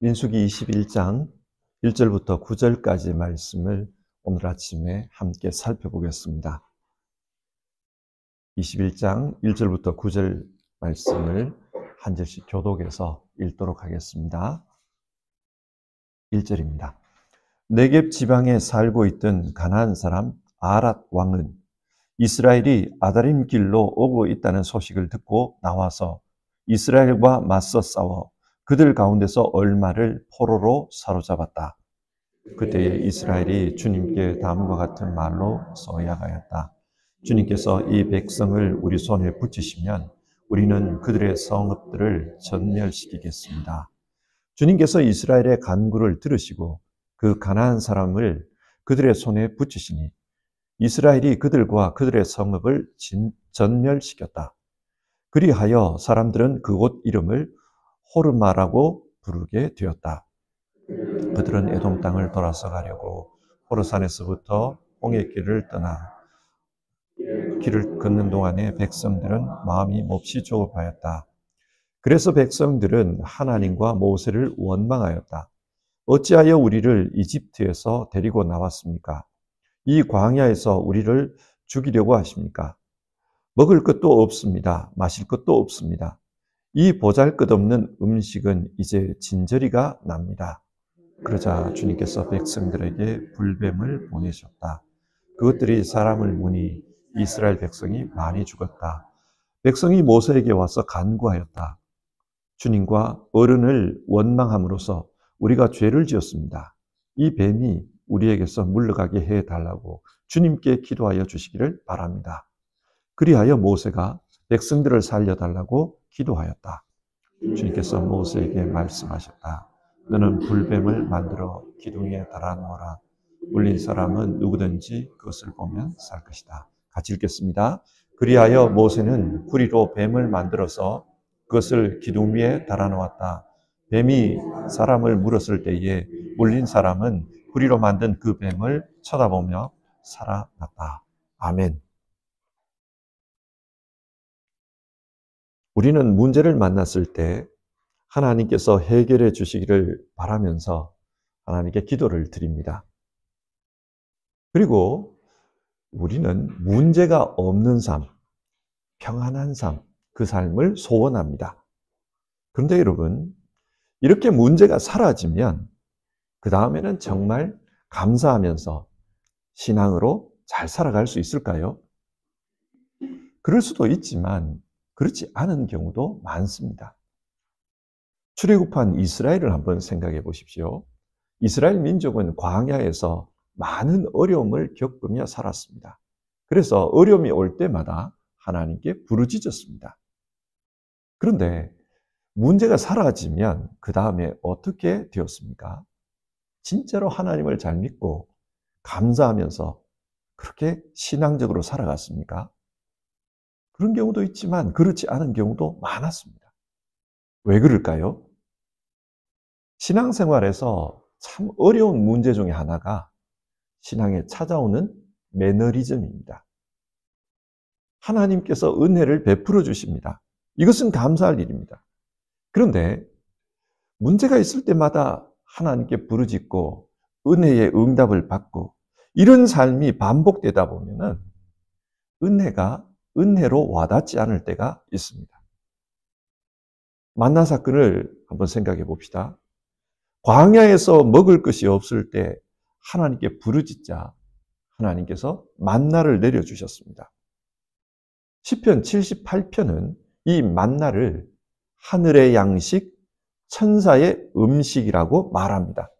민수기 21장 1절부터 9절까지 말씀을 오늘 아침에 함께 살펴보겠습니다. 21장 1절부터 9절 말씀을 한 절씩 교독해서 읽도록 하겠습니다. 1절입니다. 네겝 지방에 살고 있던 가나안 사람 아랏 왕은 이스라엘이 아다림 길로 오고 있다는 소식을 듣고 나와서 이스라엘과 맞서 싸워 그들 가운데서 얼마를 포로로 사로잡았다. 그때에 이스라엘이 주님께 다음과 같은 말로 서약하였다. 주님께서 이 백성을 우리 손에 붙이시면 우리는 그들의 성읍들을 전멸시키겠습니다. 주님께서 이스라엘의 간구를 들으시고 그 가나안 사람을 그들의 손에 붙이시니 이스라엘이 그들과 그들의 성읍을 전멸시켰다. 그리하여 사람들은 그곳 이름을 호르마라고 부르게 되었다. 그들은 에돔 땅을 돌아서 가려고 호르산에서부터 홍해길을 떠나 길을 걷는 동안에 백성들은 마음이 몹시 조급하였다. 그래서 백성들은 하나님과 모세를 원망하였다. 어찌하여 우리를 이집트에서 데리고 나왔습니까? 이 광야에서 우리를 죽이려고 하십니까? 먹을 것도 없습니다. 마실 것도 없습니다. 이 보잘것없는 음식은 이제 진저리가 납니다. 그러자 주님께서 백성들에게 불뱀을 보내셨다. 그것들이 사람을 무니 이스라엘 백성이 많이 죽었다. 백성이 모세에게 와서 간구하였다. 주님과 어른을 원망함으로써 우리가 죄를 지었습니다. 이 뱀이 우리에게서 물러가게 해달라고 주님께 기도하여 주시기를 바랍니다. 그리하여 모세가 백성들을 살려달라고 기도하였다. 주님께서 모세에게 말씀하셨다. 너는 불뱀을 만들어 기둥에 달아놓아라. 물린 사람은 누구든지 그것을 보면 살 것이다. 같이 읽겠습니다. 그리하여 모세는 구리로 뱀을 만들어서 그것을 기둥 위에 달아놓았다. 뱀이 사람을 물었을 때에 물린 사람은 구리로 만든 그 뱀을 쳐다보며 살아났다. 아멘. 우리는 문제를 만났을 때 하나님께서 해결해 주시기를 바라면서 하나님께 기도를 드립니다. 그리고 우리는 문제가 없는 삶, 평안한 삶, 그 삶을 소원합니다. 그런데 여러분, 이렇게 문제가 사라지면 그 다음에는 정말 감사하면서 신앙으로 잘 살아갈 수 있을까요? 그럴 수도 있지만 그렇지 않은 경우도 많습니다. 출애굽한 이스라엘을 한번 생각해 보십시오. 이스라엘 민족은 광야에서 많은 어려움을 겪으며 살았습니다. 그래서 어려움이 올 때마다 하나님께 부르짖었습니다. 그런데 문제가 사라지면 그 다음에 어떻게 되었습니까? 진짜로 하나님을 잘 믿고 감사하면서 그렇게 신앙적으로 살아갔습니까? 그런 경우도 있지만 그렇지 않은 경우도 많았습니다. 왜 그럴까요? 신앙생활에서 참 어려운 문제 중에 하나가 신앙에 찾아오는 매너리즘입니다. 하나님께서 은혜를 베풀어 주십니다. 이것은 감사할 일입니다. 그런데 문제가 있을 때마다 하나님께 부르짖고 은혜의 응답을 받고 이런 삶이 반복되다 보면은 은혜가 은혜로 와닿지 않을 때가 있습니다. 만나 사건을 한번 생각해 봅시다. 광야에서 먹을 것이 없을 때 하나님께 부르짖자 하나님께서 만나를 내려주셨습니다. 시편 78편은 이 만나를 하늘의 양식, 천사의 음식이라고 말합니다.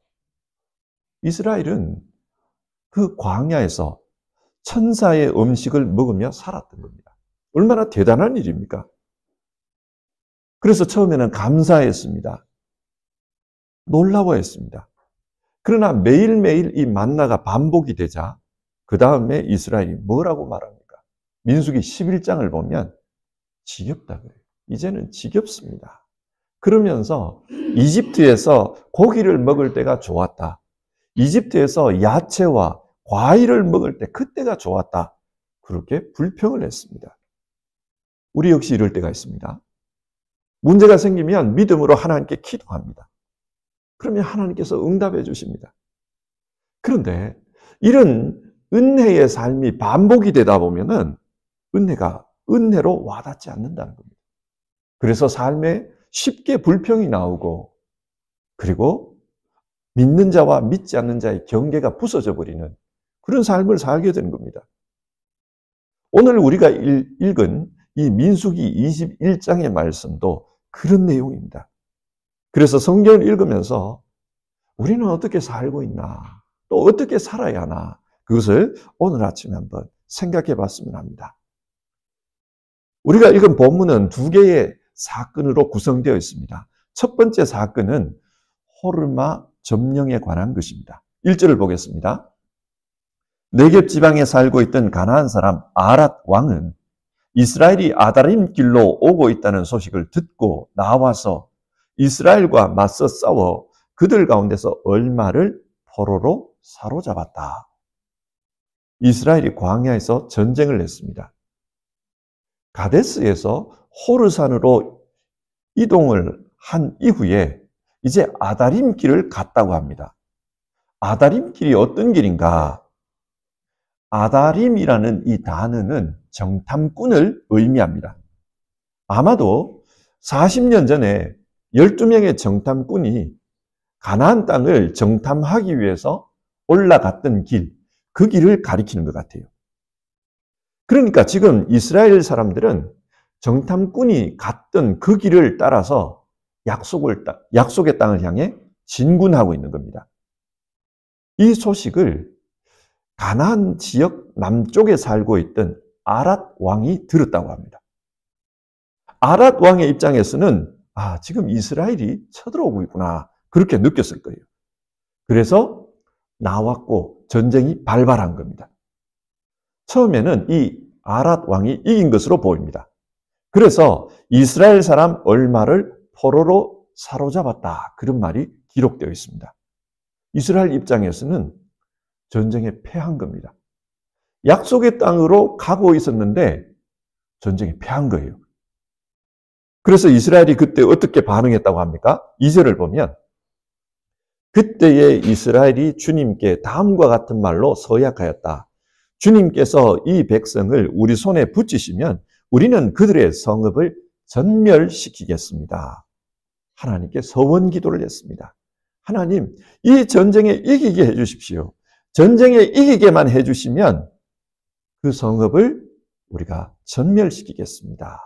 이스라엘은 그 광야에서 천사의 음식을 먹으며 살았던 겁니다. 얼마나 대단한 일입니까? 그래서 처음에는 감사했습니다. 놀라워했습니다. 그러나 매일매일 이 만나가 반복이 되자 그 다음에 이스라엘이 뭐라고 말합니까? 민수기 11장을 보면 지겹다 그래요. 이제는 지겹습니다. 그러면서 이집트에서 고기를 먹을 때가 좋았다. 이집트에서 야채와 과일을 먹을 때 그때가 좋았다. 그렇게 불평을 했습니다. 우리 역시 이럴 때가 있습니다. 문제가 생기면 믿음으로 하나님께 기도합니다. 그러면 하나님께서 응답해 주십니다. 그런데 이런 은혜의 삶이 반복이 되다 보면은 은혜가 은혜로 와닿지 않는다는 겁니다. 그래서 삶에 쉽게 불평이 나오고, 그리고 믿는 자와 믿지 않는 자의 경계가 부서져 버리는 그런 삶을 살게 되는 겁니다. 오늘 우리가 읽은 이 민수기 21장의 말씀도 그런 내용입니다. 그래서 성경을 읽으면서 우리는 어떻게 살고 있나, 또 어떻게 살아야 하나, 그것을 오늘 아침에 한번 생각해 봤으면 합니다. 우리가 읽은 본문은 두 개의 사건으로 구성되어 있습니다. 첫 번째 사건은 호르마 점령에 관한 것입니다. 1절을 보겠습니다. 네겝 지방에 살고 있던 가나안 사람 아랏 왕은 이스라엘이 아다림 길로 오고 있다는 소식을 듣고 나와서 이스라엘과 맞서 싸워 그들 가운데서 얼마를 포로로 사로잡았다. 이스라엘이 광야에서 전쟁을 했습니다. 가데스에서 호르산으로 이동을 한 이후에 이제 아다림 길을 갔다고 합니다. 아다림 길이 어떤 길인가? 아다림이라는 이 단어는 정탐꾼을 의미합니다. 아마도 40년 전에 12명의 정탐꾼이 가나안 땅을 정탐하기 위해서 올라갔던 길, 그 길을 가리키는 것 같아요. 그러니까 지금 이스라엘 사람들은 정탐꾼이 갔던 그 길을 따라서 약속의 땅을 향해 진군하고 있는 겁니다. 이 소식을 가나안 지역 남쪽에 살고 있던 아랏 왕이 들었다고 합니다. 아랏 왕의 입장에서는 지금 이스라엘이 쳐들어오고 있구나, 그렇게 느꼈을 거예요. 그래서 나왔고 전쟁이 발발한 겁니다. 처음에는 이 아랏 왕이 이긴 것으로 보입니다. 그래서 이스라엘 사람 얼마를 포로로 사로잡았다, 그런 말이 기록되어 있습니다. 이스라엘 입장에서는 전쟁에 패한 겁니다. 약속의 땅으로 가고 있었는데 전쟁에 패한 거예요. 그래서 이스라엘이 그때 어떻게 반응했다고 합니까? 2절을 보면 그때의 이스라엘이 주님께 다음과 같은 말로 서약하였다. 주님께서 이 백성을 우리 손에 붙이시면 우리는 그들의 성읍을 전멸시키겠습니다. 하나님께 서원 기도를 했습니다. 하나님, 이 전쟁에 이기게 해주십시오. 전쟁에 이기게만 해주시면 그 성읍을 우리가 전멸시키겠습니다.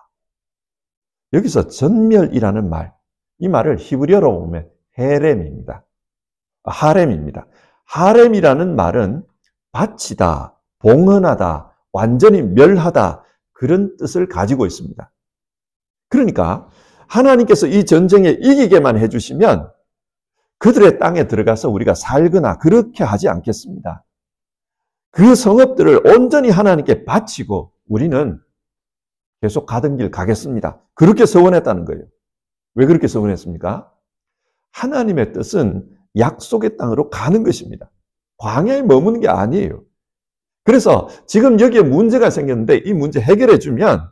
여기서 전멸이라는 말, 이 말을 히브리어로 보면 하렘입니다. 하렘이라는 말은 바치다, 봉헌하다, 완전히 멸하다, 그런 뜻을 가지고 있습니다. 그러니까 하나님께서 이 전쟁에 이기게만 해주시면 그들의 땅에 들어가서 우리가 살거나 그렇게 하지 않겠습니다. 그 성읍들을 온전히 하나님께 바치고 우리는 계속 가던 길 가겠습니다. 그렇게 서원했다는 거예요. 왜 그렇게 서원했습니까? 하나님의 뜻은 약속의 땅으로 가는 것입니다. 광야에 머무는 게 아니에요. 그래서 지금 여기에 문제가 생겼는데 이 문제 해결해 주면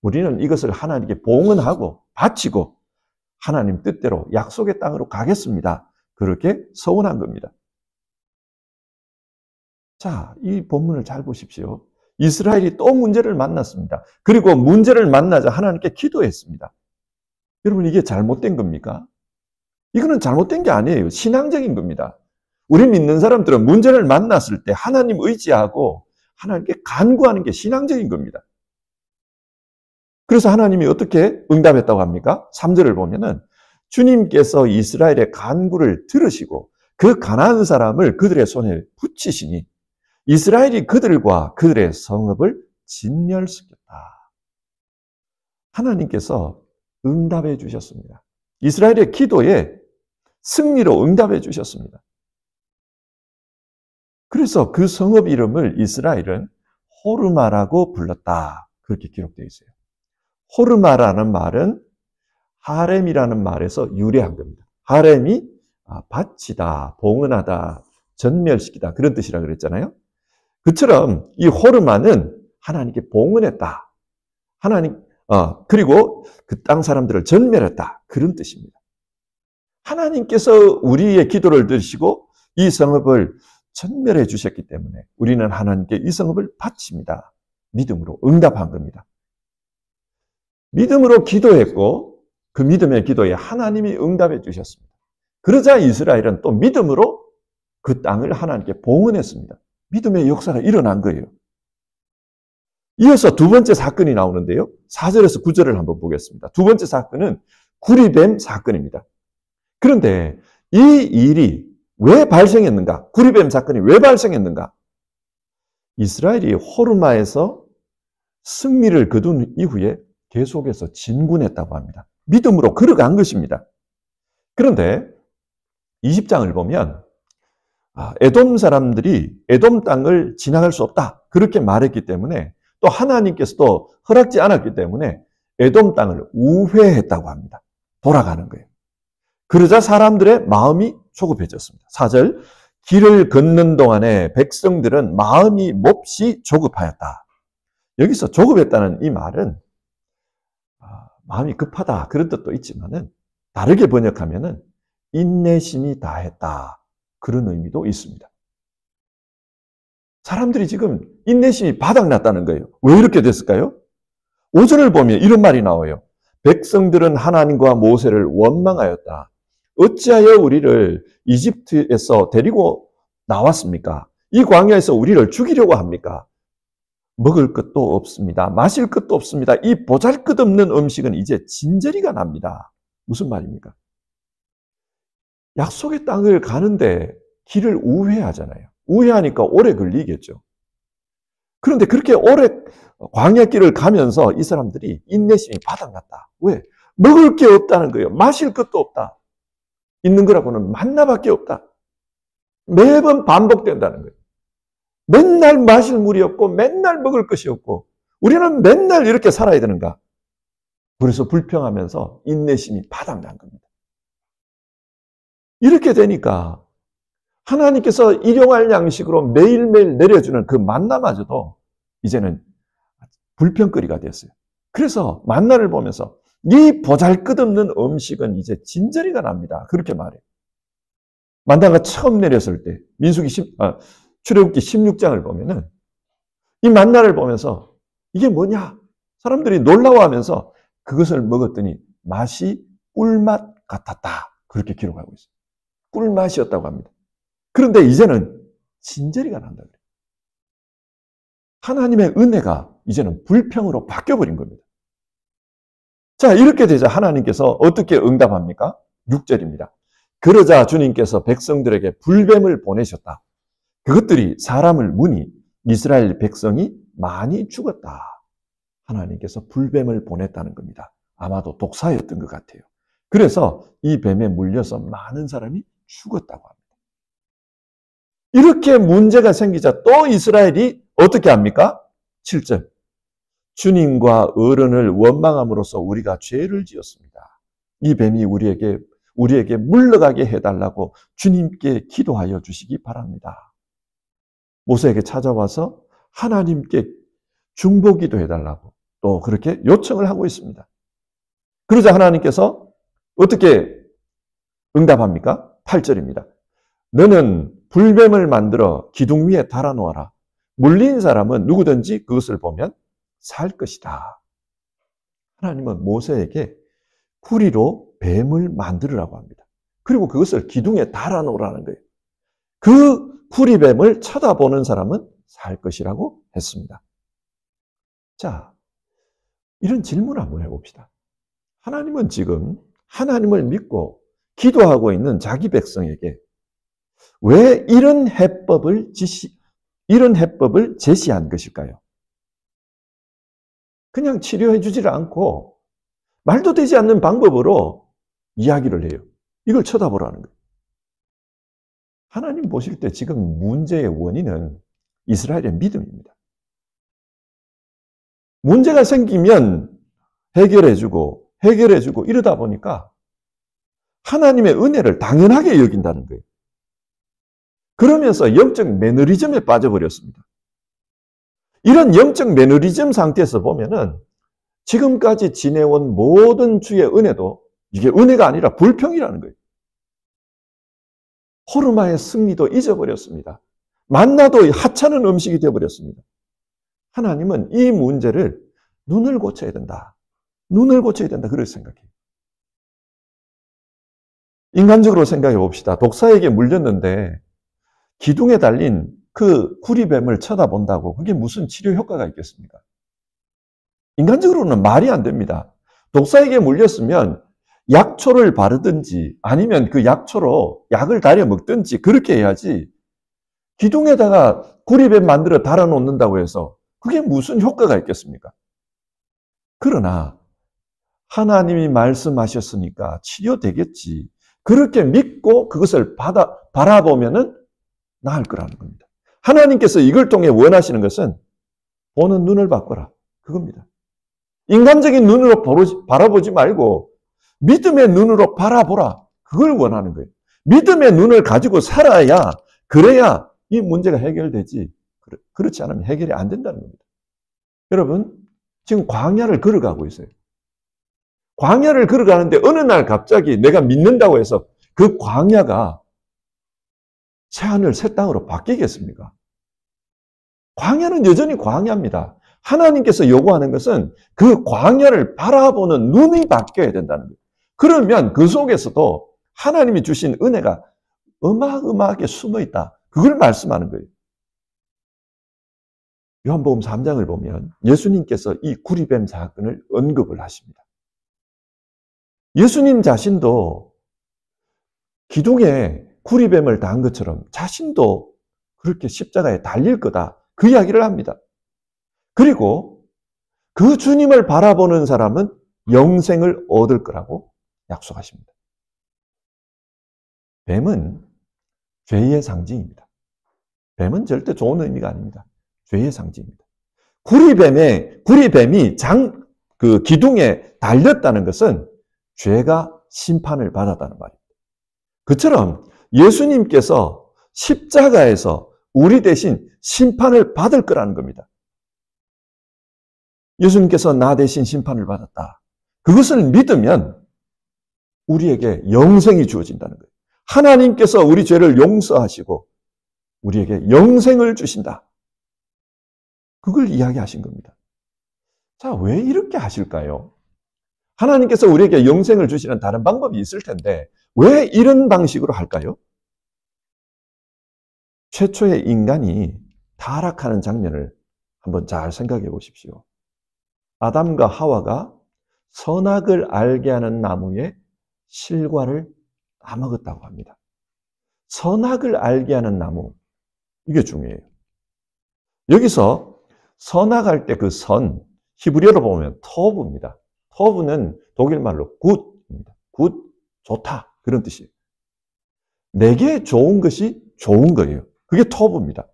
우리는 이것을 하나님께 봉헌하고 바치고 하나님 뜻대로 약속의 땅으로 가겠습니다. 그렇게 서원한 겁니다. 자, 이 본문을 잘 보십시오. 이스라엘이 또 문제를 만났습니다. 그리고 문제를 만나자 하나님께 기도했습니다. 여러분, 이게 잘못된 겁니까? 이거는 잘못된 게 아니에요. 신앙적인 겁니다. 우리 믿는 사람들은 문제를 만났을 때 하나님 의지하고 하나님께 간구하는 게 신앙적인 겁니다. 그래서 하나님이 어떻게 응답했다고 합니까? 3절을 보면은 주님께서 이스라엘의 간구를 들으시고 그 가나안 사람을 그들의 손에 붙이시니 이스라엘이 그들과 그들의 성읍을 진멸시켰다. 하나님께서 응답해 주셨습니다. 이스라엘의 기도에 승리로 응답해 주셨습니다. 그래서 그 성읍 이름을 이스라엘은 호르마라고 불렀다. 그렇게 기록되어 있어요. 호르마라는 말은 하렘이라는 말에서 유래한 겁니다. 하렘이 바치다, 봉헌하다, 전멸시키다, 그런 뜻이라 그랬잖아요. 그처럼 이 호르마는 하나님께 봉헌했다. 그리고 그 땅 사람들을 전멸했다. 그런 뜻입니다. 하나님께서 우리의 기도를 들으시고 이 성읍을 전멸해 주셨기 때문에 우리는 하나님께 이 성읍을 바칩니다. 믿음으로 응답한 겁니다. 믿음으로 기도했고 그 믿음의 기도에 하나님이 응답해 주셨습니다. 그러자 이스라엘은 또 믿음으로 그 땅을 하나님께 봉헌했습니다. 믿음의 역사가 일어난 거예요. 이어서 두 번째 사건이 나오는데요. 4절에서 9절을 한번 보겠습니다. 두 번째 사건은 구리뱀 사건입니다. 그런데 이 일이 왜 발생했는가? 구리뱀 사건이 왜 발생했는가? 이스라엘이 호르마에서 승리를 거둔 이후에 계속해서 진군했다고 합니다. 믿음으로 걸어간 것입니다. 그런데 20장을 보면 에돔 사람들이 에돔 땅을 지나갈 수 없다. 그렇게 말했기 때문에 또 하나님께서도 허락지 않았기 때문에 에돔 땅을 우회했다고 합니다. 돌아가는 거예요. 그러자 사람들의 마음이 조급해졌습니다. 4절, 길을 걷는 동안에 백성들은 마음이 몹시 조급하였다. 여기서 조급했다는 이 말은 마음이 급하다 그런 뜻도 있지만은 다르게 번역하면은 인내심이 다했다 그런 의미도 있습니다. 사람들이 지금 인내심이 바닥났다는 거예요. 왜 이렇게 됐을까요? 5절을 보면 이런 말이 나와요. 백성들은 하나님과 모세를 원망하였다. 어찌하여 우리를 이집트에서 데리고 나왔습니까? 이 광야에서 우리를 죽이려고 합니까? 먹을 것도 없습니다. 마실 것도 없습니다. 이 보잘것없는 음식은 이제 진저리가 납니다. 무슨 말입니까? 약속의 땅을 가는데 길을 우회하잖아요. 우회하니까 오래 걸리겠죠. 그런데 그렇게 오래 광야길을 가면서 이 사람들이 인내심이 바닥났다. 왜? 먹을 게 없다는 거예요. 마실 것도 없다. 있는 거라고는 만나밖에 없다. 매번 반복된다는 거예요. 맨날 마실 물이 없고 맨날 먹을 것이 없고 우리는 맨날 이렇게 살아야 되는가? 그래서 불평하면서 인내심이 바닥난 겁니다. 이렇게 되니까 하나님께서 일용할 양식으로 매일매일 내려주는 그 만나마저도 이제는 불평거리가 됐어요. 그래서 만나를 보면서 이 보잘것없는 음식은 이제 진저리가 납니다. 그렇게 말해요. 만나가 처음 내렸을 때 출애굽기 16장을 보면은 이 만나를 보면서 이게 뭐냐? 사람들이 놀라워하면서 그것을 먹었더니 맛이 꿀맛 같았다. 그렇게 기록하고 있어요. 꿀맛이었다고 합니다. 그런데 이제는 진저리가 난다. 하나님의 은혜가 이제는 불평으로 바뀌어버린 겁니다. 자, 이렇게 되자 하나님께서 어떻게 응답합니까? 6절입니다. 그러자 주님께서 백성들에게 불뱀을 보내셨다. 그것들이 사람을 무니 이스라엘 백성이 많이 죽었다. 하나님께서 불뱀을 보냈다는 겁니다. 아마도 독사였던 것 같아요. 그래서 이 뱀에 물려서 많은 사람이 죽었다고 합니다. 이렇게 문제가 생기자 또 이스라엘이 어떻게 합니까? 7절. 주님과 어른을 원망함으로써 우리가 죄를 지었습니다. 이 뱀이 우리에게 물러가게 해달라고 주님께 기도하여 주시기 바랍니다. 모세에게 찾아와서 하나님께 중보기도 해달라고 또 그렇게 요청을 하고 있습니다. 그러자 하나님께서 어떻게 응답합니까? 8절입니다. 너는 불뱀을 만들어 기둥 위에 달아놓아라. 물린 사람은 누구든지 그것을 보면 살 것이다. 하나님은 모세에게 구리로 뱀을 만들으라고 합니다. 그리고 그것을 기둥에 달아놓으라는 거예요. 그 구리뱀을 쳐다보는 사람은 살 것이라고 했습니다. 자, 이런 질문 한번 해봅시다. 하나님은 지금 하나님을 믿고 기도하고 있는 자기 백성에게 왜 이런 해법을 제시한 것일까요? 그냥 치료해 주지를 않고 말도 되지 않는 방법으로 이야기를 해요. 이걸 쳐다보라는 거예요. 하나님 보실 때 지금 문제의 원인은 이스라엘의 믿음입니다. 문제가 생기면 해결해주고 이러다 보니까 하나님의 은혜를 당연하게 여긴다는 거예요. 그러면서 영적 매너리즘에 빠져버렸습니다. 이런 영적 매너리즘 상태에서 보면은 지금까지 지내온 모든 주의 은혜도 이게 은혜가 아니라 불평이라는 거예요. 호르마의 승리도 잊어버렸습니다. 만나도 하찮은 음식이 되어버렸습니다. 하나님은 이 문제를 눈을 고쳐야 된다. 눈을 고쳐야 된다. 그렇게 생각해요. 인간적으로 생각해 봅시다. 독사에게 물렸는데 기둥에 달린 그 구리뱀을 쳐다본다고 그게 무슨 치료 효과가 있겠습니까? 인간적으로는 말이 안 됩니다. 독사에게 물렸으면 약초를 바르든지 아니면 그 약초로 약을 달여 먹든지 그렇게 해야지 기둥에다가 구리뱀 만들어 달아놓는다고 해서 그게 무슨 효과가 있겠습니까? 그러나 하나님이 말씀하셨으니까 치료되겠지. 그렇게 믿고 그것을 바라보면은 나을 거라는 겁니다. 하나님께서 이걸 통해 원하시는 것은 보는 눈을 바꿔라. 그겁니다. 인간적인 눈으로 바라보지 말고 믿음의 눈으로 바라보라. 그걸 원하는 거예요. 믿음의 눈을 가지고 살아야 그래야 이 문제가 해결되지. 그렇지 않으면 해결이 안 된다는 겁니다. 여러분 지금 광야를 걸어가고 있어요. 광야를 걸어가는데 어느 날 갑자기 내가 믿는다고 해서 그 광야가 새하늘 새 땅으로 바뀌겠습니까? 광야는 여전히 광야입니다. 하나님께서 요구하는 것은 그 광야를 바라보는 눈이 바뀌어야 된다는 거예요. 그러면 그 속에서도 하나님이 주신 은혜가 어마어마하게 숨어 있다. 그걸 말씀하는 거예요. 요한복음 3장을 보면 예수님께서 이 구리뱀 사건을 언급을 하십니다. 예수님 자신도 기둥에 구리뱀을 단 것처럼 자신도 그렇게 십자가에 달릴 거다. 그 이야기를 합니다. 그리고 그 주님을 바라보는 사람은 영생을 얻을 거라고 약속하십니다. 뱀은 죄의 상징입니다. 뱀은 절대 좋은 의미가 아닙니다. 죄의 상징입니다. 구리뱀이 그 기둥에 달렸다는 것은 죄가 심판을 받았다는 말입니다. 그처럼 예수님께서 십자가에서 우리 대신 심판을 받을 거라는 겁니다. 예수님께서 나 대신 심판을 받았다. 그것을 믿으면 우리에게 영생이 주어진다는 거예요. 하나님께서 우리 죄를 용서하시고 우리에게 영생을 주신다. 그걸 이야기하신 겁니다. 자, 왜 이렇게 하실까요? 하나님께서 우리에게 영생을 주시는 다른 방법이 있을 텐데 왜 이런 방식으로 할까요? 최초의 인간이 타락하는 장면을 한번 잘 생각해 보십시오. 아담과 하와가 선악을 알게 하는 나무의 실과를 따먹었다고 합니다. 선악을 알게 하는 나무, 이게 중요해요. 여기서 선악할 때 그 선, 히브리어로 보면 토브입니다. 토브는 독일말로 굿입니다. 굿, 좋다. 그런 뜻이에요. 내게 좋은 것이 좋은 거예요. 그게 토브입니다.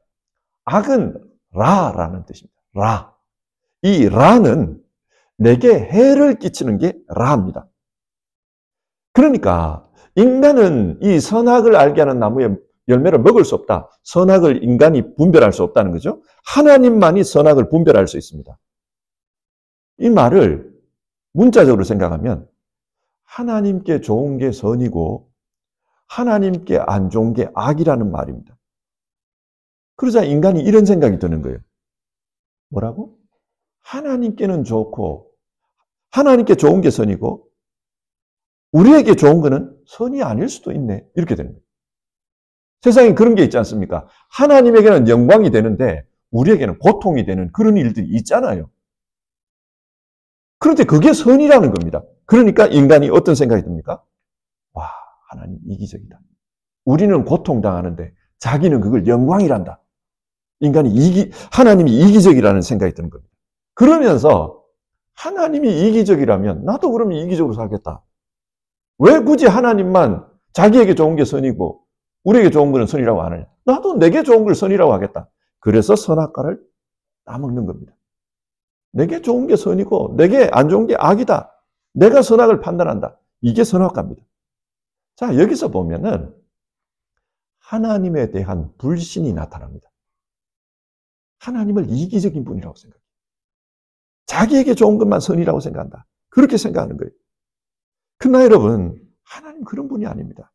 악은 라라는 뜻입니다. 라. 이 라는 내게 해를 끼치는 게 라입니다. 그러니까 인간은 이 선악을 알게 하는 나무의 열매를 먹을 수 없다. 선악을 인간이 분별할 수 없다는 거죠. 하나님만이 선악을 분별할 수 있습니다. 이 말을 문자적으로 생각하면 하나님께 좋은 게 선이고 하나님께 안 좋은 게 악이라는 말입니다. 그러자 인간이 이런 생각이 드는 거예요. 뭐라고? 하나님께는 좋고 하나님께 좋은 게 선이고 우리에게 좋은 거는 선이 아닐 수도 있네. 이렇게 되는 거예요. 세상에 그런 게 있지 않습니까? 하나님에게는 영광이 되는데 우리에게는 고통이 되는 그런 일들이 있잖아요. 그런데 그게 선이라는 겁니다. 그러니까 인간이 어떤 생각이 듭니까? 와, 하나님 이기적이다. 우리는 고통당하는데 자기는 그걸 영광이란다. 하나님이 이기적이라는 생각이 드는 겁니다. 그러면서 하나님이 이기적이라면 나도 그러면 이기적으로 살겠다. 왜 굳이 하나님만 자기에게 좋은 게 선이고 우리에게 좋은 거는 선이라고 안 하냐? 나도 내게 좋은 걸 선이라고 하겠다. 그래서 선악과를 따먹는 겁니다. 내게 좋은 게 선이고 내게 안 좋은 게 악이다. 내가 선악을 판단한다. 이게 선악과입니다. 자, 여기서 보면은 하나님에 대한 불신이 나타납니다. 하나님을 이기적인 분이라고 생각해요. 자기에게 좋은 것만 선이라고 생각한다. 그렇게 생각하는 거예요. 그러나 여러분, 하나님 그런 분이 아닙니다.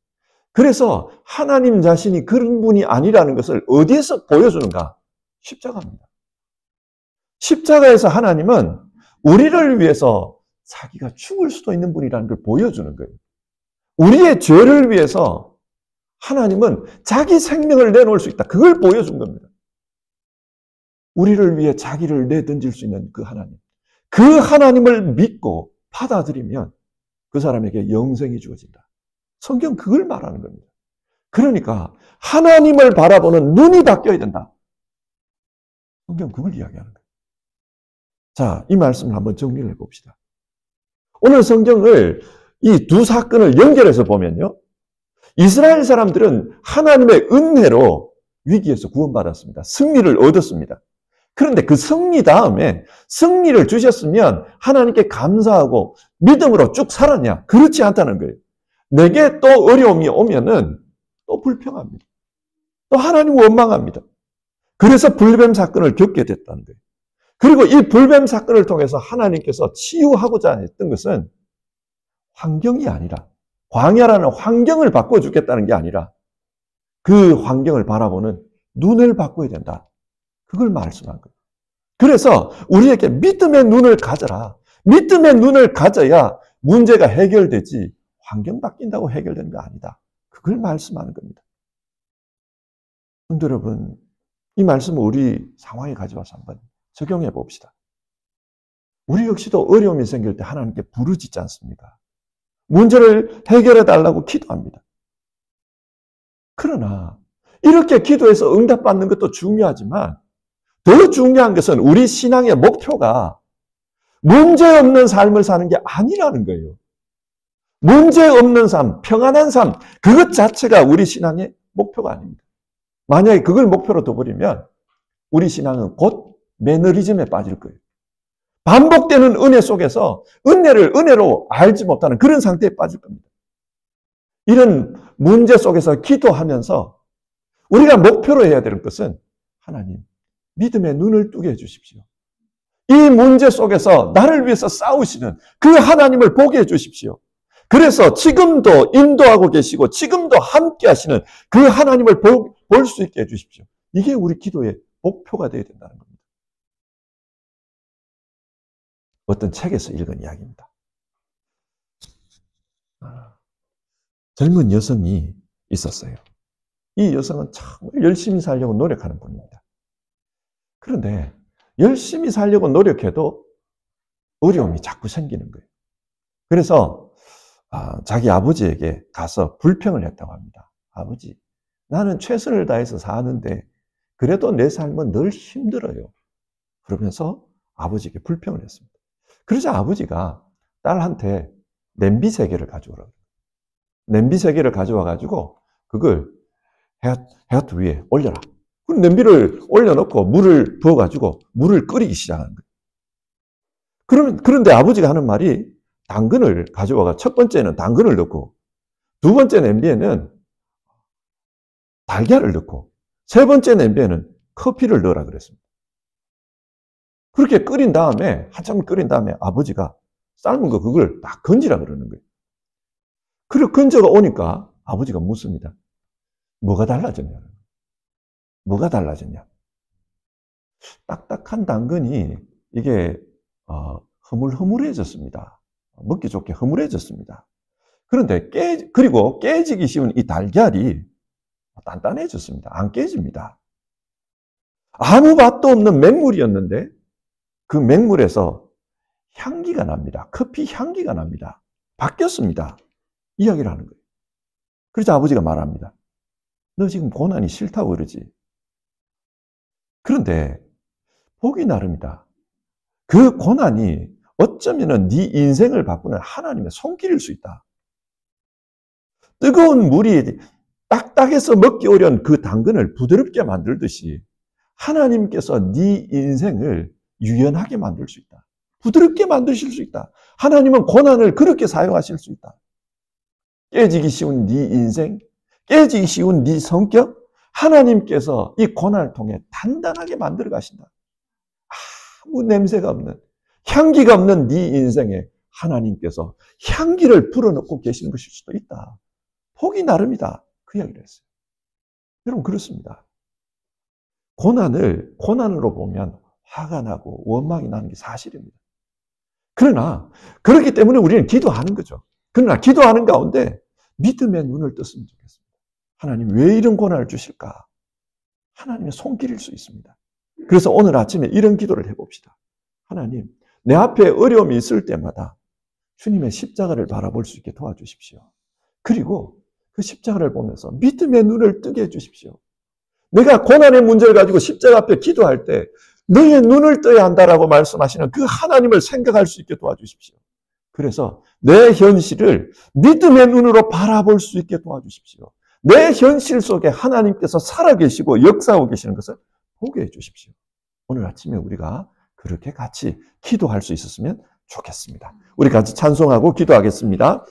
그래서 하나님 자신이 그런 분이 아니라는 것을 어디에서 보여주는가? 십자가입니다. 십자가에서 하나님은 우리를 위해서 자기가 죽을 수도 있는 분이라는 걸 보여주는 거예요. 우리의 죄를 위해서 하나님은 자기 생명을 내놓을 수 있다. 그걸 보여준 겁니다. 우리를 위해 자기를 내던질 수 있는 그 하나님. 그 하나님을 믿고 받아들이면 그 사람에게 영생이 주어진다. 성경 그걸 말하는 겁니다. 그러니까 하나님을 바라보는 눈이 바뀌어야 된다. 성경 그걸 이야기하는 거예요. 자, 이 말씀을 한번 정리를 해봅시다. 오늘 성경을 이 두 사건을 연결해서 보면요. 이스라엘 사람들은 하나님의 은혜로 위기에서 구원받았습니다. 승리를 얻었습니다. 그런데 그 승리 다음에 승리를 주셨으면 하나님께 감사하고 믿음으로 쭉 살았냐? 그렇지 않다는 거예요. 내게 또 어려움이 오면은 또 불평합니다. 또 하나님 원망합니다. 그래서 불뱀 사건을 겪게 됐다는 거예요. 그리고 이 불뱀 사건을 통해서 하나님께서 치유하고자 했던 것은 환경이 아니라 광야라는 환경을 바꿔주겠다는 게 아니라 그 환경을 바라보는 눈을 바꿔야 된다. 그걸 말씀한 거예요. 그래서 우리에게 믿음의 눈을 가져라. 믿음의 눈을 가져야 문제가 해결되지 환경 바뀐다고 해결되는 거 아니다. 그걸 말씀하는 겁니다. 성도 여러분, 이 말씀을 우리 상황에 가져와서 한번 적용해 봅시다. 우리 역시도 어려움이 생길 때 하나님께 부르짖지 않습니까? 문제를 해결해 달라고 기도합니다. 그러나 이렇게 기도해서 응답받는 것도 중요하지만 더 중요한 것은 우리 신앙의 목표가 문제없는 삶을 사는 게 아니라는 거예요. 문제없는 삶, 평안한 삶, 그것 자체가 우리 신앙의 목표가 아닙니다. 만약에 그걸 목표로 둬버리면 우리 신앙은 곧 매너리즘에 빠질 거예요. 반복되는 은혜 속에서 은혜를 은혜로 알지 못하는 그런 상태에 빠질 겁니다. 이런 문제 속에서 기도하면서 우리가 목표로 해야 되는 것은 하나님, 믿음의 눈을 뜨게 해주십시오. 이 문제 속에서 나를 위해서 싸우시는 그 하나님을 보게 해주십시오. 그래서 지금도 인도하고 계시고 지금도 함께 하시는 그 하나님을 볼 수 있게 해주십시오. 이게 우리 기도의 목표가 되어야 된다는 겁니다. 어떤 책에서 읽은 이야기입니다. 젊은 여성이 있었어요. 이 여성은 정말 열심히 살려고 노력하는 분입니다. 그런데 열심히 살려고 노력해도 어려움이 자꾸 생기는 거예요. 그래서 자기 아버지에게 가서 불평을 했다고 합니다. 아버지, 나는 최선을 다해서 사는데 그래도 내 삶은 늘 힘들어요. 그러면서 아버지에게 불평을 했습니다. 그러자 아버지가 딸한테 냄비 3개를 가져오라고. 냄비 3개를 가져와가지고 그걸 햇 위에 올려라. 그럼 냄비를 올려놓고 물을 부어가지고 물을 끓이기 시작하는 거예요. 그런데 아버지가 하는 말이 당근을 가져와가 첫 번째는 당근을 넣고 두 번째 냄비에는 달걀을 넣고 세 번째 냄비에는 커피를 넣으라 그랬습니다. 그렇게 끓인 다음에 한참 끓인 다음에 아버지가 삶은 거 그걸 딱 건지라 그러는 거예요. 그리고 건져가 오니까 아버지가 묻습니다. 뭐가 달라졌냐? 뭐가 달라졌냐? 딱딱한 당근이 이게 흐물흐물해졌습니다. 먹기 좋게 흐물해졌습니다. 그런데 그리고 깨지기 쉬운 이 달걀이 단단해졌습니다. 안 깨집니다. 아무 맛도 없는 맹물이었는데 그 맹물에서 향기가 납니다. 커피 향기가 납니다. 바뀌었습니다. 이야기를 하는 거예요. 그래서 아버지가 말합니다. 너 지금 고난이 싫다고 그러지? 그런데 복이 나릅니다. 그 고난이 어쩌면은 네 인생을 바꾸는 하나님의 손길일 수 있다. 뜨거운 물이 딱딱해서 먹기 어려운 그 당근을 부드럽게 만들듯이 하나님께서 네 인생을 유연하게 만들 수 있다. 부드럽게 만드실 수 있다. 하나님은 고난을 그렇게 사용하실 수 있다. 깨지기 쉬운 네 인생, 깨지기 쉬운 네 성격, 하나님께서 이 고난을 통해 단단하게 만들어 가신다. 아무 냄새가 없는, 향기가 없는 네 인생에 하나님께서 향기를 불어넣고 계시는 것일 수도 있다. 복이 나릅니다. 그 이야기를 했어요. 여러분 그렇습니다. 고난으로 보면 화가 나고 원망이 나는 게 사실입니다. 그러나 그렇기 때문에 우리는 기도하는 거죠. 그러나 기도하는 가운데 믿음의 눈을 떴으면 좋겠습니다. 하나님 왜 이런 고난을 주실까? 하나님의 손길일 수 있습니다. 그래서 오늘 아침에 이런 기도를 해봅시다. 하나님, 내 앞에 어려움이 있을 때마다 주님의 십자가를 바라볼 수 있게 도와주십시오. 그리고 그 십자가를 보면서 믿음의 눈을 뜨게 해주십시오. 내가 고난의 문제를 가지고 십자가 앞에 기도할 때 너의 눈을 떠야 한다라고 말씀하시는 그 하나님을 생각할 수 있게 도와주십시오. 그래서 내 현실을 믿음의 눈으로 바라볼 수 있게 도와주십시오. 내 현실 속에 하나님께서 살아계시고 역사하고 계시는 것을 보게 해주십시오. 오늘 아침에 우리가 그렇게 같이 기도할 수 있었으면 좋겠습니다. 우리 같이 찬송하고 기도하겠습니다.